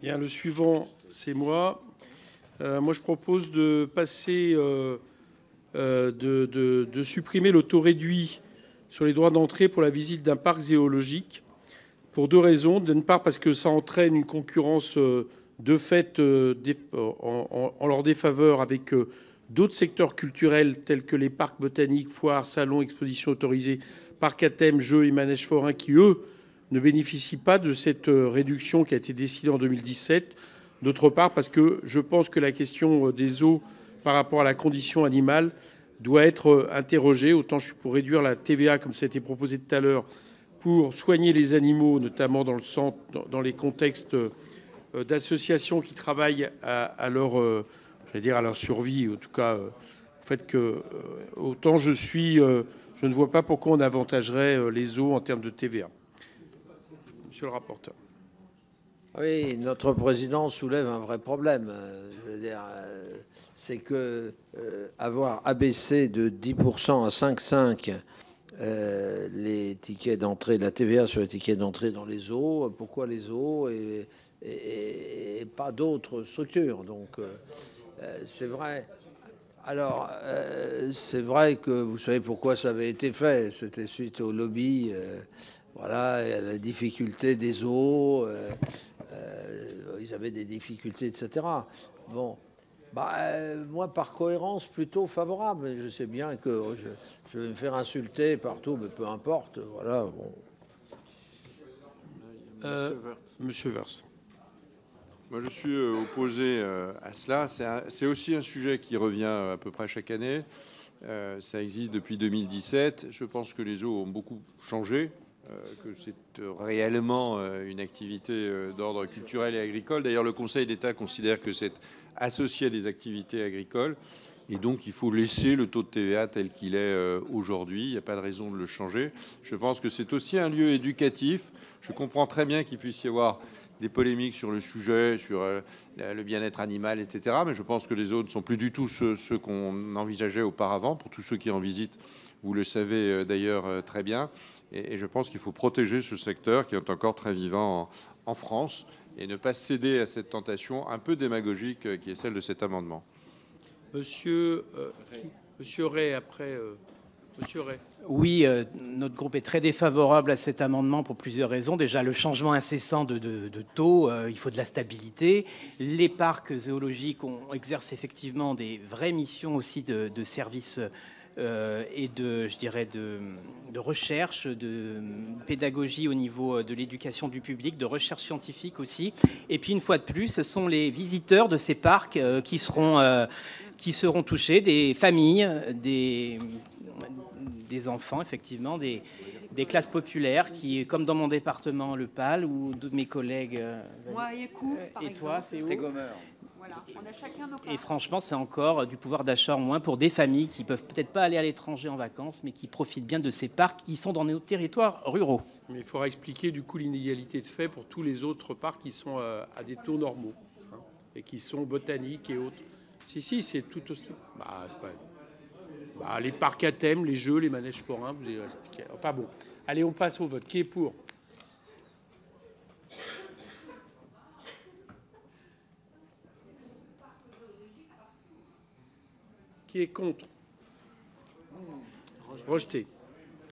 Bien, le suivant, c'est moi. Moi, je propose de passer, de supprimer le taux réduit sur les droits d'entrée pour la visite d'un parc zoologique pour deux raisons. D'une part, parce que ça entraîne une concurrence de fait en leur défaveur avec d'autres secteurs culturels tels que les parcs botaniques, foires, salons, expositions autorisées, parcs à thème, jeux et manèges forains qui, eux, ne bénéficient pas de cette réduction qui a été décidée en 2017. D'autre part, parce que je pense que la question des zoos par rapport à la condition animale doit être interrogée. Autant je suis pour réduire la TVA, comme ça a été proposé tout à l'heure, pour soigner les animaux, notamment dans les contextes d'associations qui travaillent à leur, j'allais dire à leur survie, en tout cas, au fait que autant je ne vois pas pourquoi on avantagerait les zoos en termes de TVA. Monsieur le rapporteur. Oui, notre président soulève un vrai problème. Je veux dire, c'est que avoir abaissé de 10% à 5,5 les tickets d'entrée, la TVA sur les tickets d'entrée dans les zoos, pourquoi les zoos et pas d'autres structures? Donc, c'est vrai. Alors, c'est vrai que vous savez pourquoi ça avait été fait. C'était suite au lobby, voilà, et à la difficulté des zoos. Ils avaient des difficultés, etc. Bon, moi, par cohérence, plutôt favorable. Je sais bien que je vais me faire insulter partout, mais peu importe. Voilà. Bon. Monsieur Vers. Moi, je suis opposé à cela. C'est aussi un sujet qui revient à peu près chaque année. Ça existe depuis 2017. Je pense que les zoos ont beaucoup changé, que c'est réellement une activité d'ordre culturel et agricole. D'ailleurs, le Conseil d'État considère que c'est associé à des activités agricoles. Et donc, il faut laisser le taux de TVA tel qu'il est aujourd'hui. Il n'y a pas de raison de le changer. Je pense que c'est aussi un lieu éducatif. Je comprends très bien qu'il puisse y avoir des polémiques sur le sujet, sur le bien-être animal, etc. Mais je pense que les zoos ne sont plus du tout ceux qu'on envisageait auparavant. Pour tous ceux qui en visitent, vous le savez d'ailleurs très bien. Et je pense qu'il faut protéger ce secteur qui est encore très vivant en France et ne pas céder à cette tentation un peu démagogique qui est celle de cet amendement. Monsieur Ray, après. Monsieur Ray. Oui, notre groupe est très défavorable à cet amendement pour plusieurs raisons. Déjà, le changement incessant de taux, il faut de la stabilité. Les parcs zoologiques exercent effectivement des vraies missions aussi de service et je dirais, de recherche, de pédagogie au niveau de l'éducation du public, de recherche scientifique aussi. Et puis, une fois de plus, ce sont les visiteurs de ces parcs qui seront touchés, des familles, des enfants, effectivement, des classes populaires qui, comme dans mon département, le PAL, ou de mes collègues. Moi, Yacoub, et toi, c'est où? Voilà, on a chacun nos parcs. Et franchement, c'est encore du pouvoir d'achat en moins pour des familles qui peuvent peut-être pas aller à l'étranger en vacances, mais qui profitent bien de ces parcs qui sont dans nos territoires ruraux. Mais il faudra expliquer du coup l'inégalité de fait pour tous les autres parcs qui sont à des taux normaux et qui sont botaniques et autres. Si, c'est tout aussi. Les parcs à thème, les jeux, les manèges forains, vous avez expliqué. Enfin bon, allez, on passe au vote. Qui est pour? Qui est contre? Rejeté.